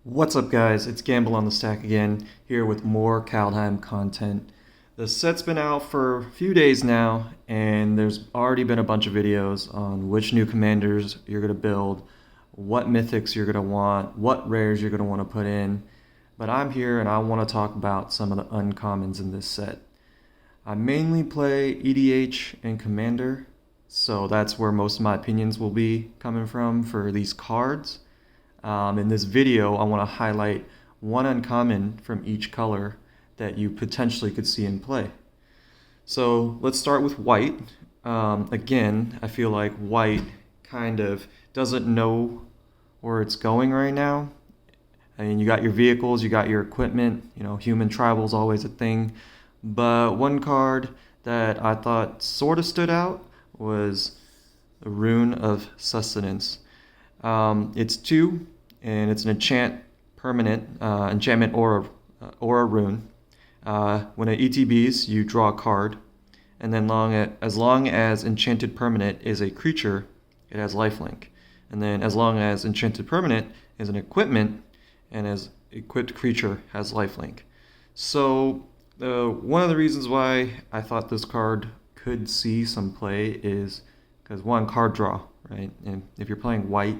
What's up guys, it's Gamble on the Stack again, here with more Kaldheim content. The set's been out for a few days now, and there's already been a bunch of videos on which new commanders you're going to build, what mythics you're going to want, what rares you're going to want to put in. But I'm here and I want to talk about some of the uncommons in this set. I mainly play EDH and Commander, so that's where most of my opinions will be coming from for these cards. In this video, I want to highlight one uncommon from each color that you potentially could see in play. So let's start with white. Again, I feel like white kind of doesn't know where it's going right now. I mean, you got your vehicles, you got your equipment, human travel is always a thing. But one card that I thought sort of stood out was the Rune of Sustenance. It's 2, and it's an enchantment aura rune. When it ETBs, you draw a card, and then as long as enchanted permanent is a creature, it has lifelink. And then as long as enchanted permanent is an equipment, and as equipped creature has lifelink. So one of the reasons why I thought this card could see some play is because one, card draw, right? And if you're playing white,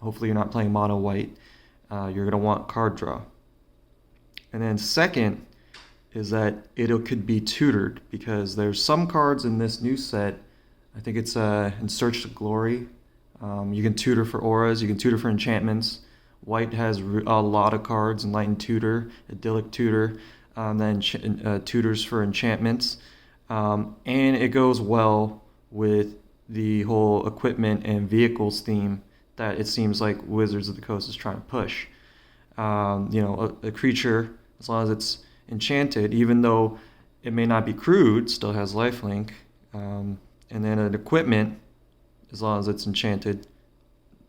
hopefully you're not playing mono white, you're going to want card draw. And then second is that it could be tutored, because there's some cards in this new set, I think it's in Search to Glory, you can tutor for auras, you can tutor for enchantments. White has a lot of cards, Enlightened Tutor, Idyllic Tutor, then tutors for enchantments, and it goes well with the whole equipment and vehicles theme that it seems like Wizards of the Coast is trying to push. A creature, as long as it's enchanted, even though it may not be crewed, still has lifelink. And then an equipment, as long as it's enchanted,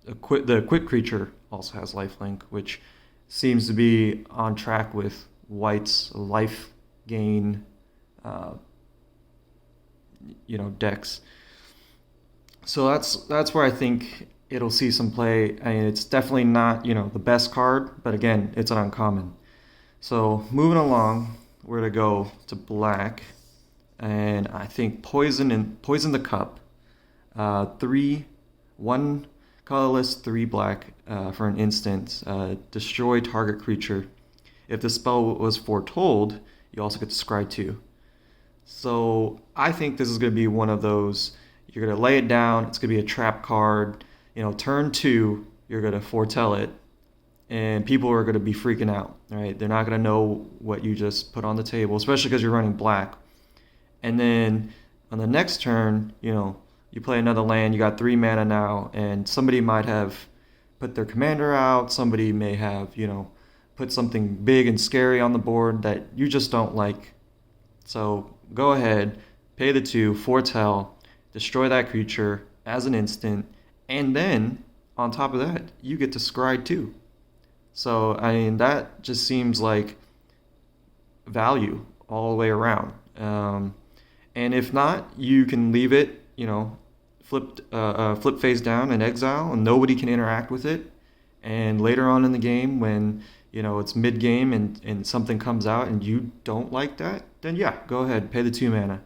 the equipped creature also has lifelink, which seems to be on track with White's life gain, decks. So that's where I think it'll see some play. I mean, it's definitely not, the best card, but again, it's an uncommon. So moving along, we're gonna go to black, and I think Poison the Cup. 1 colorless, 3 black for an instant. Destroy target creature. If the spell was foretold, you also get to scry 2. So I think this is gonna be one of those. You're gonna lay it down. It's gonna be a trap card. Turn 2, you're going to foretell it, and people are going to be freaking out, right? They're not going to know what you just put on the table, especially because you're running black. And then on the next turn, you play another land, you got 3 mana now, and somebody might have put their commander out, somebody may have, put something big and scary on the board that you just don't like. So go ahead, pay the 2, foretell, destroy that creature as an instant, and then, on top of that, you get to scry 2. So, I mean, that just seems like value all the way around. And if not, you can leave it, flip face down in exile, and nobody can interact with it. And later on in the game, when, it's mid-game and something comes out and you don't like that, then yeah, go ahead, pay the 2 mana.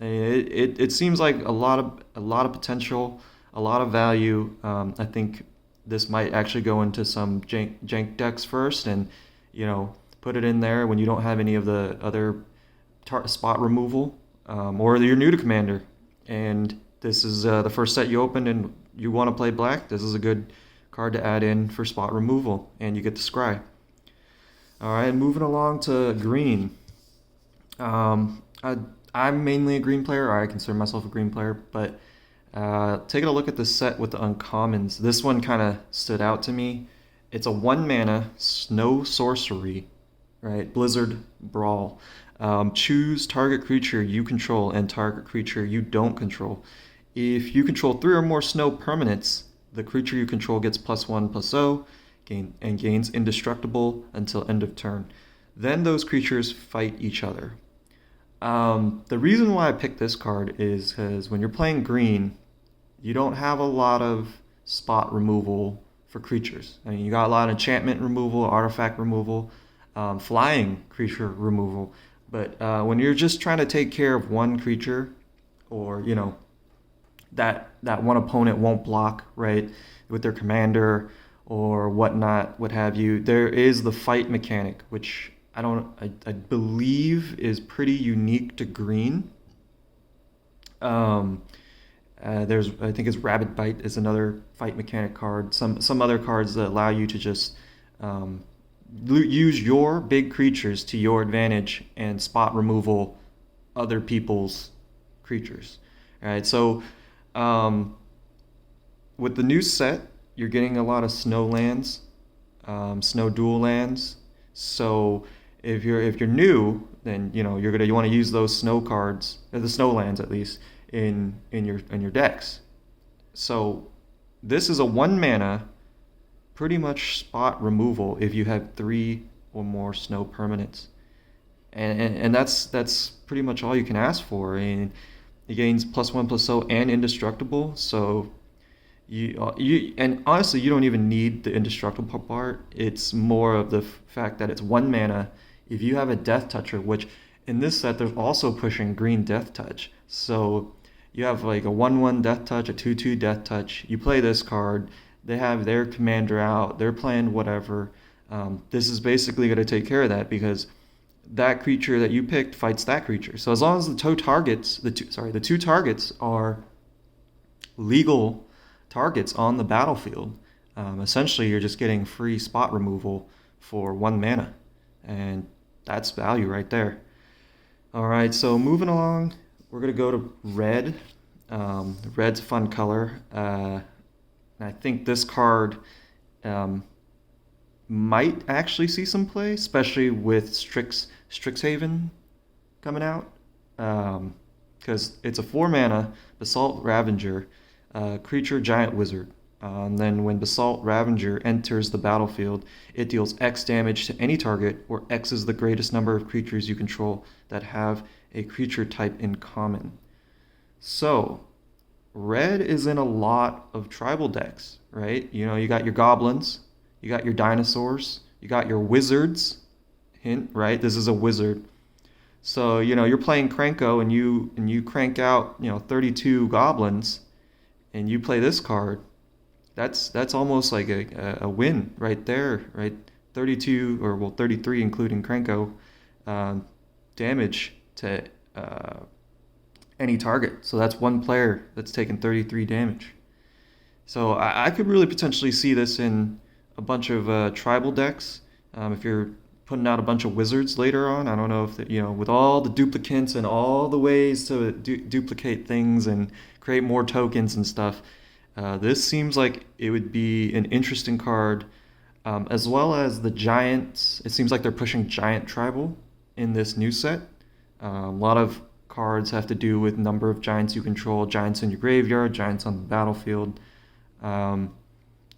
It seems like a lot of potential, a lot of value. I think this might actually go into some jank decks first, and put it in there when you don't have any of the other spot removal, or you're new to Commander, and this is the first set you opened and you want to play black. This is a good card to add in for spot removal, and you get to scry. All right, moving along to green. I'm mainly a green player, or I consider myself a green player, but taking a look at the set with the uncommons, this one kind of stood out to me. It's a 1 mana snow sorcery, right? Blizzard Brawl. Choose target creature you control and target creature you don't control. If you control 3 or more snow permanents, the creature you control gets +1/+0 and gains indestructible until end of turn. Then those creatures fight each other. The reason why I picked this card is because when you're playing green, you don't have a lot of spot removal for creatures. I mean, you got a lot of enchantment removal, artifact removal, flying creature removal. But when you're just trying to take care of one creature, or that one opponent won't block, right, with their commander or whatnot, what have you, there is the fight mechanic, which I believe is pretty unique to green. I think it's Rabbit Bite is another fight mechanic card. Some other cards that allow you to just use your big creatures to your advantage and spot removal other people's creatures. All right, so with the new set, you're getting a lot of snow lands, snow dual lands. So if you're new, then you want to use those snow cards, the snow lands at least, in your decks. So this is a 1 mana, pretty much spot removal if you have 3 or more snow permanents, and that's pretty much all you can ask for. And it gains +1/+0 and indestructible. So you and honestly, you don't even need the indestructible part. It's more of the fact that it's 1 mana. If you have a Death Toucher, which in this set there's also pushing green Death Touch, so you have like a 1/1 Death Touch, a 2/2 Death Touch. You play this card. They have their commander out. They're playing whatever. This is basically going to take care of that, because that creature that you picked fights that creature. So as long as the two targets are legal targets on the battlefield, essentially you're just getting free spot removal for 1 mana, and that's value right there. All right, so moving along, we're gonna go to red. Red's a fun color. I think this card might actually see some play, especially with Strixhaven coming out, because it's a 4 mana Basalt Ravager, creature giant wizard. And then when Basalt Ravager enters the battlefield, it deals X damage to any target, where X is the greatest number of creatures you control that have a creature type in common. So red is in a lot of tribal decks, right? You got your goblins, you got your dinosaurs, you got your wizards. Hint, right? This is a wizard. So you're playing Krenko, and you crank out 32 goblins, and you play this card. That's almost like a win right there, right? 32, or 33 including Krenko, damage to any target. So that's one player that's taken 33 damage. So I could really potentially see this in a bunch of tribal decks. If you're putting out a bunch of wizards later on, I don't know if with all the duplicates and all the ways to duplicate things and create more tokens and stuff, this seems like it would be an interesting card, as well as the giants. It seems like they're pushing giant tribal in this new set. A lot of cards have to do with number of giants you control, giants in your graveyard, giants on the battlefield.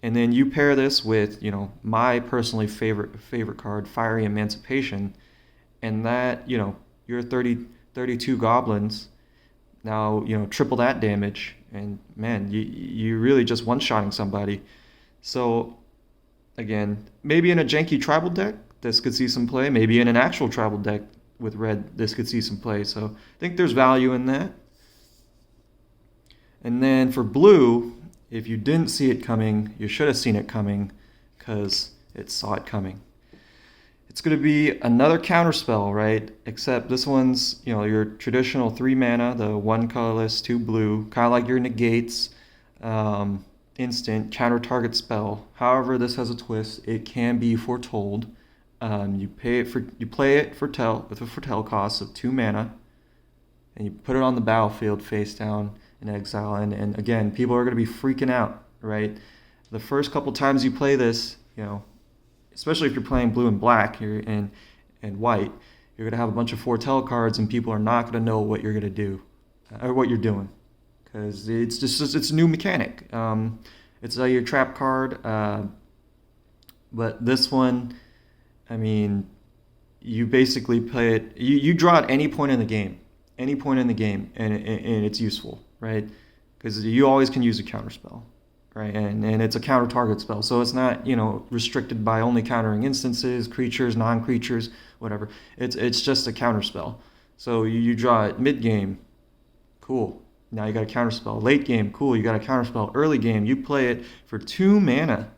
And then you pair this with, my personally favorite card, Fiery Emancipation, and that, you're 32 goblins. Now, triple that damage, and man, you really just one-shotting somebody. So, again, maybe in a janky tribal deck, this could see some play. Maybe in an actual tribal deck with red, this could see some play. So, I think there's value in that. And then for blue, if you didn't see it coming, you should have seen it coming, because it saw it coming. It's going to be another counterspell, right? Except this one's, your traditional 3 mana, the 1 colorless, 2 blue, kind of like your negates, instant counter target spell. However, this has a twist. It can be foretold. You play it with a foretell cost of 2 mana, and you put it on the battlefield face down in exile. And again, people are going to be freaking out, right? The first couple times you play this, especially if you're playing blue and black here and white, you're going to have a bunch of foretell cards, and people are not going to know what you're going to do or what you're doing, because it's a new mechanic. It's your trap card, but this one, I mean, you basically play it. You draw at any point in the game, and it's useful, right? Because you always can use a counterspell, right? And it's a counter target spell, so it's not restricted by only countering instances, creatures, non-creatures, whatever. It's just a counter spell. So you draw it mid game, cool. Now you got a counter spell. Late game, cool. You got a counter spell. Early game, you play it for 2 mana,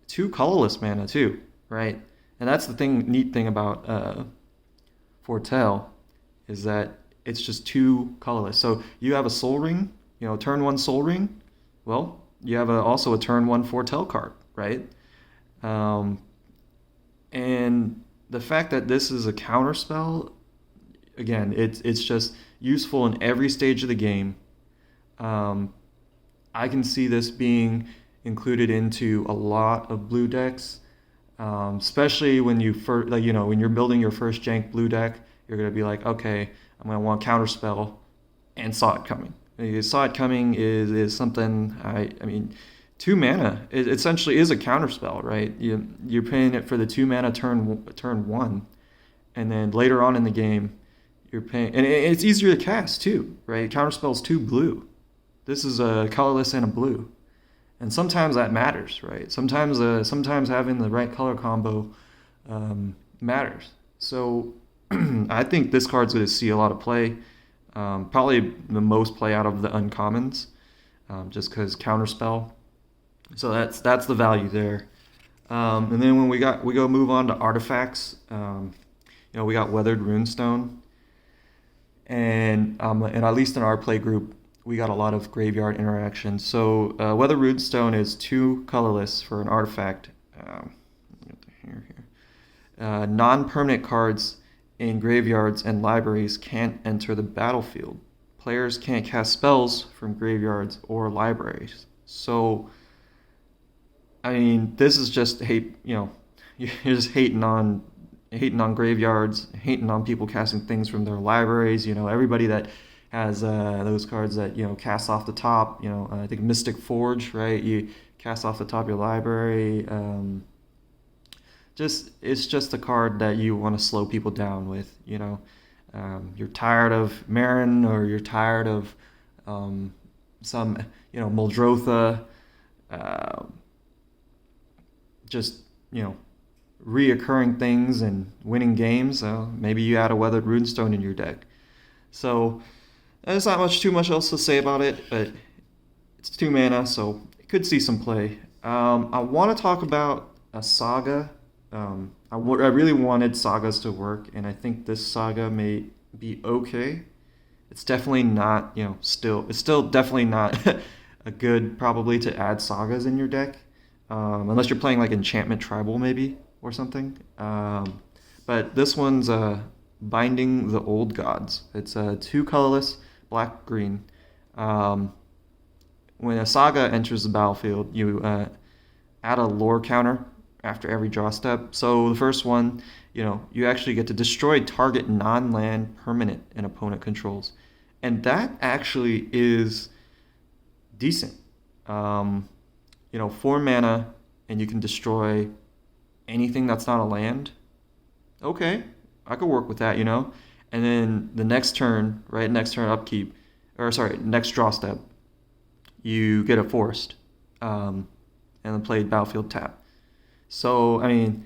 2 colorless mana too, right? And that's the neat thing about Foretell, is that it's just 2 colorless. So you have a Soul Ring, turn 1 Soul Ring. Well, you have also a turn 1 Foretell card, right? And the fact that this is a counter spell, again, it's just useful in every stage of the game. I can see this being included into a lot of blue decks, especially when when you're building your first jank blue deck. You're gonna be like, okay, I'm gonna want counterspell, and Saw It Coming. Saw It Coming is something. I mean, 2 mana. It essentially is a counterspell, right? You're paying it for the 2 mana turn 1, and then later on in the game, you're paying, and it's easier to cast too, right? Counterspell's 2 blue. This is a colorless and a blue. And sometimes that matters, right? Sometimes having the right color combo matters. So I think this card's going to see a lot of play. Probably the most play out of the uncommons, just because counterspell. So that's the value there. And then when we go move on to artifacts. We got Weathered Runestone, and at least in our play group, we got a lot of graveyard interaction. So Weathered Runestone is 2 colorless for an artifact. Non-permanent cards in graveyards and libraries can't enter the battlefield. Players can't cast spells from graveyards or libraries. So, I mean, this is just hate. You're just hating on graveyards, hating on people casting things from their libraries. Everybody that has those cards that cast off the top. I think Mystic Forge, right? You cast off the top of your library. It's just a card that you want to slow people down with. You're tired of Marin, or you're tired of some Muldrotha, just reoccurring things and winning games. So maybe you add a Weathered Runestone in your deck. So there's not too much else to say about it, but it's 2 mana, so it could see some play. I want to talk about a saga. I really wanted sagas to work, and I think this saga may be okay. It's definitely not, it's still definitely not a good, probably, to add sagas in your deck, unless you're playing like Enchantment Tribal maybe or something. But this one's Binding the Old Gods. It's 2 colorless, black green. When a saga enters the battlefield, you add a lore counter after every draw step. So the first one, you actually get to destroy target non-land permanent an opponent controls, and that actually is decent. 4 mana, and you can destroy anything that's not a land. Okay, I could work with that, And then the next turn, right? Next turn upkeep, next draw step, you get a forest, and then play battlefield tap. So, I mean,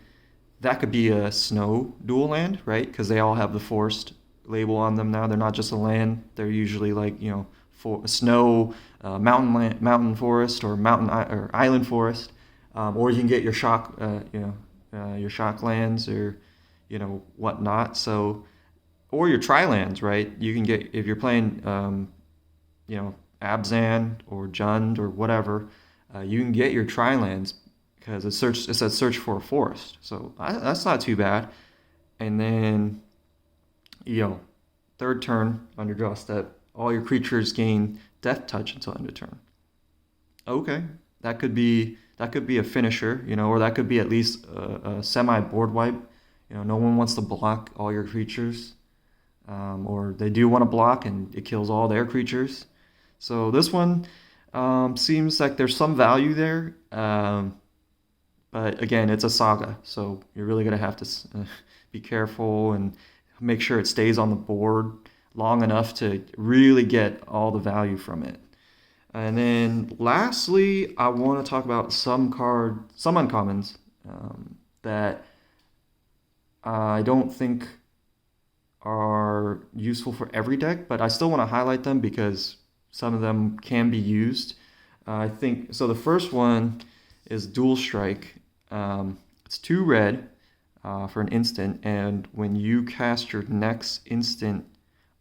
that could be a snow dual land, right? Because they all have the forest label on them now. They're not just a land. They're usually like, for snow, mountain forest, or or island forest. Or you can get your shock, your shock lands, or, whatnot. So, or your tri-lands, right? You can get, if you're playing, Abzan or Jund or whatever, you can get your tri-lands, because it says search for a forest. So that's not too bad. And then, third turn on your draw step, all your creatures gain death touch until end of turn. Okay, that could be a finisher, or that could be at least a semi board wipe. No one wants to block all your creatures, or they do want to block and it kills all their creatures. So this one seems like there's some value there. But again, it's a saga, so you're really going to have to be careful and make sure it stays on the board long enough to really get all the value from it. And then lastly, I want to talk about some uncommons that I don't think are useful for every deck, but I still want to highlight them because some of them can be used. I think so. The first one is Dual Strike. It's 2 red for an instant, and when you cast your next instant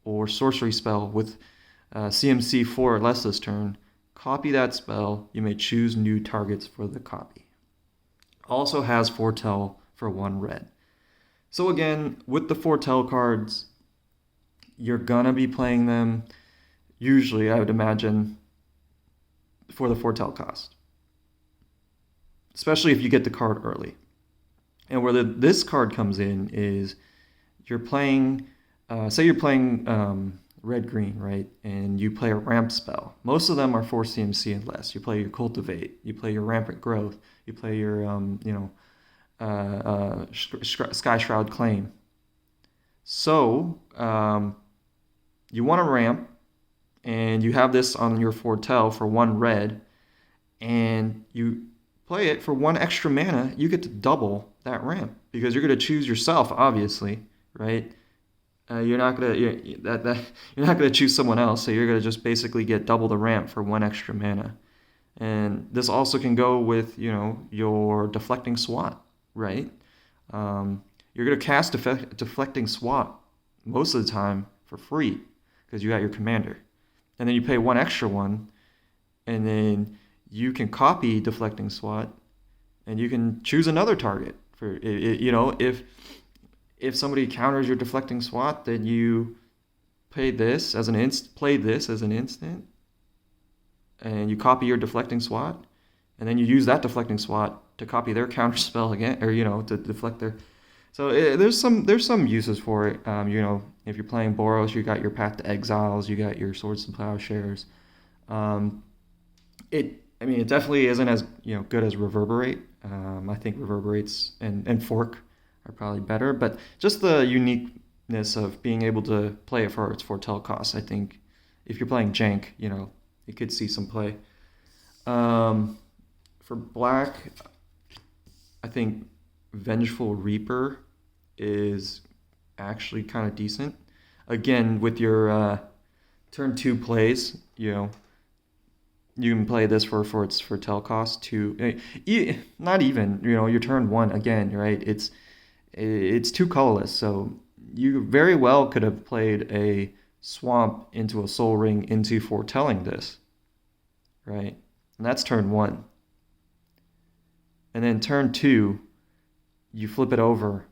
or sorcery spell with CMC 4 or less this turn, copy that spell. You may choose new targets for the copy. Also has Foretell for 1 red. So again, with the Foretell cards, you're gonna be playing them usually, I would imagine, for the Foretell cost. Especially if you get the card early. And where this card comes in is you're playing, say you're playing red-green, right? And you play a ramp spell. Most of them are 4 CMC and less. You play your Cultivate, you play your Rampant Growth, you play your, Sky Shroud Claim. So you want to ramp, and you have this on your Foretell for 1 red, and you play it for 1 extra mana. You get to double that ramp because you're going to choose yourself, obviously, right? You're not gonna choose someone else, so you're gonna just basically get double the ramp for 1 extra mana. And this also can go with your Deflecting Swat, right? You're gonna cast Deflecting Swat most of the time for free because you got your commander, and then you pay 1 extra one, and then you can copy Deflecting Swat, and you can choose another target for if somebody counters your Deflecting Swat, then you play this as an instant, and you copy your Deflecting Swat, and then you use that Deflecting Swat to copy their counter spell again, or to deflect their. So there's some uses for it. If you're playing Boros, you got your Path to Exiles, you got your Swords and Plowshares. It definitely isn't as good as Reverberate. I think Reverberates and Fork are probably better, but just the uniqueness of being able to play it for its Foretell cost, I think if you're playing Jank, you could see some play. For black, I think Vengeful Reaper is actually kind of decent. Again, with your turn 2 plays, you can play this for its Foretell cost to not even your turn 1 again, right? It's 2 colorless, so you very well could have played a Swamp into a Soul Ring into Foretelling this, right? And that's turn 1. And then turn 2, you flip it over,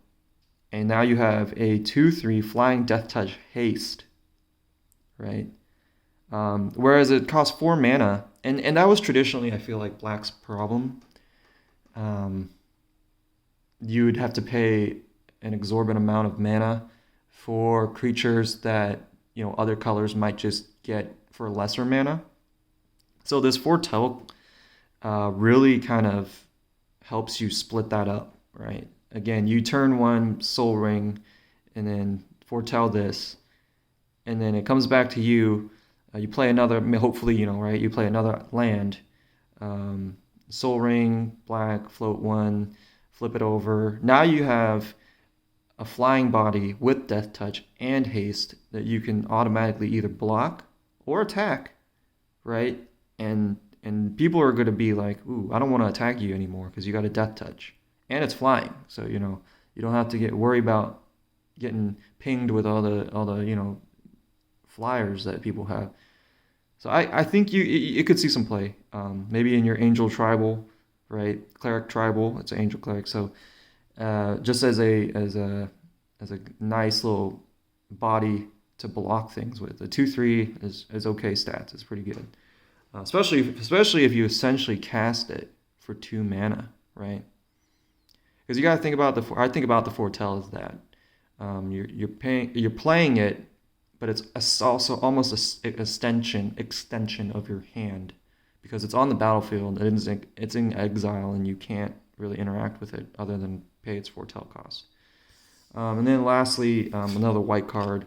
and now you have a 2/3 Flying Death Touch Haste, right? Whereas it costs 4 mana, and that was traditionally, I feel like, black's problem. You'd have to pay an exorbitant amount of mana for creatures that other colors might just get for lesser mana. So this Foretell really kind of helps you split that up, right? Again, you turn 1 Soul Ring, and then Foretell this, and then it comes back to you. You play another, hopefully, right? You play another land, Soul Ring, black, float 1, flip it over. Now you have a flying body with Death Touch and Haste that you can automatically either block or attack, right? And people are going to be like, ooh, I don't want to attack you anymore because you got a Death Touch. And it's flying, so you don't have to worry about getting pinged with all the flyers that people have. So I think you could see some play, maybe in your Angel Tribal, right? Cleric Tribal, it's an Angel Cleric. So just as a nice little body to block things with, the 2/3 is okay stats. It's pretty good, especially if you essentially cast it for 2 mana, right? Because you got to think about I think about the Foretell as that you're playing it, but it's also almost an extension of your hand because it's on the battlefield. It's in exile, and you can't really interact with it other than pay its Foretell cost. And then lastly, another white card,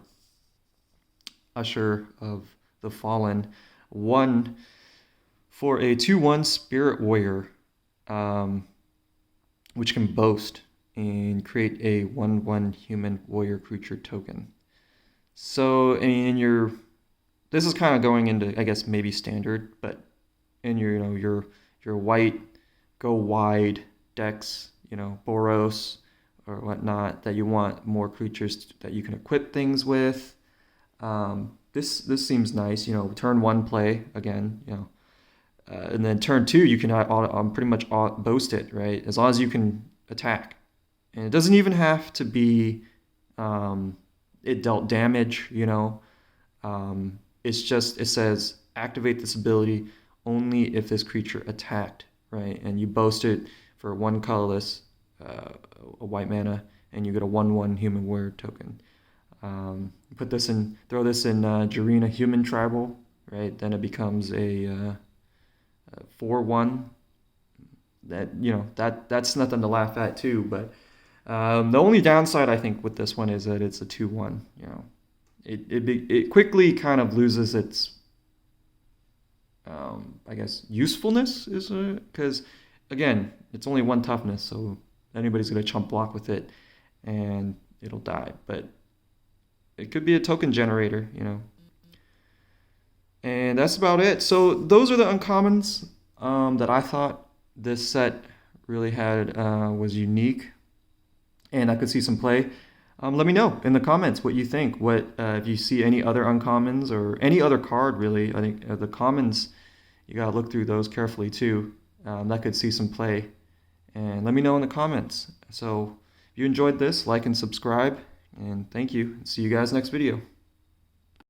Usher of the Fallen. 1 For a 2/1 Spirit Warrior, which can boast and create a 1/1 human warrior creature token. So, I mean, this is kind of going into, I guess, maybe standard, but in your white, go wide decks, Boros or whatnot, that you want more creatures that you can equip things with. This seems nice. Turn 1 play again. And then turn 2 you can pretty much boast it, right? As long as you can attack, and it doesn't even have to be it dealt damage. It's just, it says activate this ability only if this creature attacked, right? And you boast it for 1 colorless, a white mana, and you get a 1/1 human warrior token. Throw this in Jarina human tribal, right? Then it becomes a 4/1. That's nothing to laugh at too. But the only downside I think with this one is that it's a 2/1. It quickly kind of loses its I guess usefulness, is because again, it's only 1 toughness, so anybody's gonna chump block with it and it'll die. But it could be a token generator, And that's about it. So those are the uncommons that I thought this set really had, was unique, and I could see some play. Let me know in the comments what you think. If you see any other uncommons or any other card, really. I think the commons, you gotta look through those carefully too. That could see some play. And let me know in the comments. So if you enjoyed this, like and subscribe. And thank you. See you guys next video.